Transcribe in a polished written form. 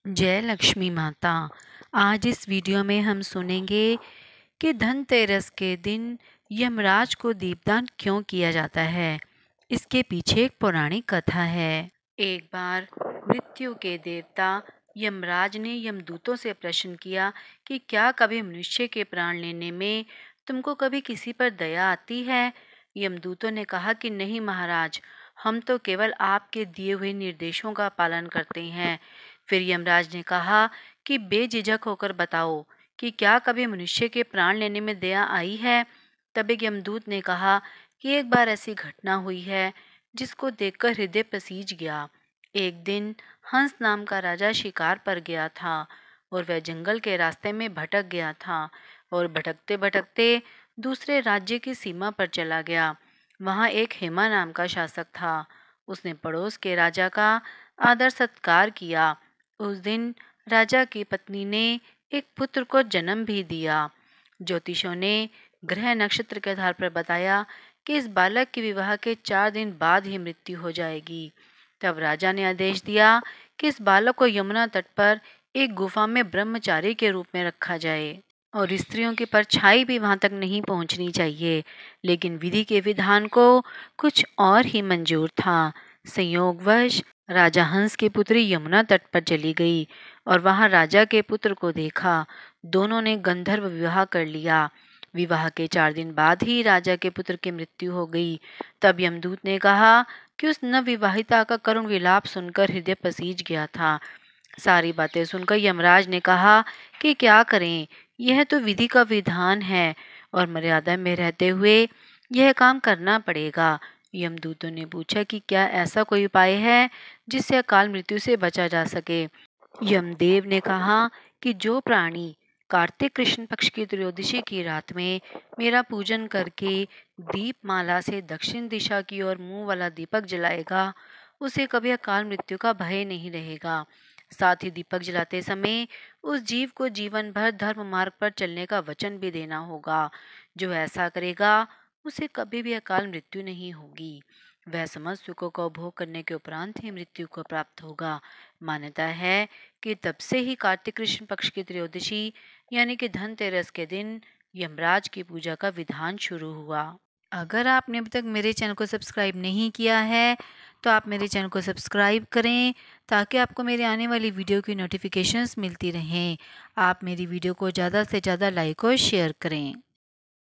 जय लक्ष्मी माता। आज इस वीडियो में हम सुनेंगे कि धनतेरस के दिन यमराज को दीपदान क्यों किया जाता है। इसके पीछे एक पौराणिक कथा है। एक बार मृत्यु के देवता यमराज ने यमदूतों से प्रश्न किया कि क्या कभी मनुष्य के प्राण लेने में तुमको कभी किसी पर दया आती है। यमदूतों ने कहा कि नहीं महाराज, हम तो केवल आपके दिए हुए निर्देशों का पालन करते हैं। फिर यमराज ने कहा कि बेझिझक होकर बताओ कि क्या कभी मनुष्य के प्राण लेने में दया आई है। तब एक यमदूत ने कहा कि एक बार ऐसी घटना हुई है जिसको देखकर हृदय पसीज गया। एक दिन हंस नाम का राजा शिकार पर गया था और वह जंगल के रास्ते में भटक गया था और भटकते भटकते दूसरे राज्य की सीमा पर चला गया। वहाँ एक हेमा नाम का शासक था। उसने पड़ोस के राजा का आदर सत्कार किया। उस दिन राजा की पत्नी ने एक पुत्र को जन्म भी दिया। ज्योतिषों ने ग्रह नक्षत्र के आधार पर बताया कि इस बालक के विवाह के 4 दिन बाद ही मृत्यु हो जाएगी। तब राजा ने आदेश दिया कि इस बालक को यमुना तट पर एक गुफा में ब्रह्मचारी के रूप में रखा जाए और स्त्रियों की परछाई भी वहां तक नहीं पहुंचनी चाहिए। लेकिन विधि के विधान को कुछ और ही मंजूर था। संयोगवश राजा हंस की पुत्री यमुना तट पर चली गई और वहां राजा के पुत्र को देखा। दोनों ने गंधर्व विवाह कर लिया। विवाह के 4 दिन बाद ही राजा के पुत्र की मृत्यु हो गई। तब यमदूत ने कहा कि उस नवविवाहिता का करुण विलाप सुनकर हृदय पसीज गया था। सारी बातें सुनकर यमराज ने कहा कि क्या करें, यह तो विधि का विधान है और मर्यादा में रहते हुए यह काम करना पड़ेगा। यमदूतों ने पूछा कि क्या ऐसा कोई उपाय है जिससे अकाल मृत्यु से बचा जा सके। यमदेव ने कहा कि जो प्राणी कार्तिक कृष्ण पक्ष की त्रयोदशी की रात में मेरा पूजन करके दीपमाला से दक्षिण दिशा की ओर मुंह वाला दीपक जलाएगा, उसे कभी अकाल मृत्यु का भय नहीं रहेगा। साथ ही दीपक जलाते समय उस जीव को जीवन भर धर्म मार्ग पर चलने का वचन भी देना होगा। जो ऐसा करेगा उसे कभी भी अकाल मृत्यु नहीं होगी। वह समस्त सुखों का उपभोग करने के उपरांत ही मृत्यु को प्राप्त होगा। मान्यता है कि तब से ही कार्तिक कृष्ण पक्ष की त्रयोदशी यानी कि धनतेरस के दिन यमराज की पूजा का विधान शुरू हुआ। अगर आपने अभी तक मेरे चैनल को सब्सक्राइब नहीं किया है तो आप मेरे चैनल को सब्सक्राइब करें ताकि आपको मेरे आने वाली वीडियो की नोटिफिकेशंस मिलती रहें। आप मेरी वीडियो को ज़्यादा से ज़्यादा लाइक और शेयर करें।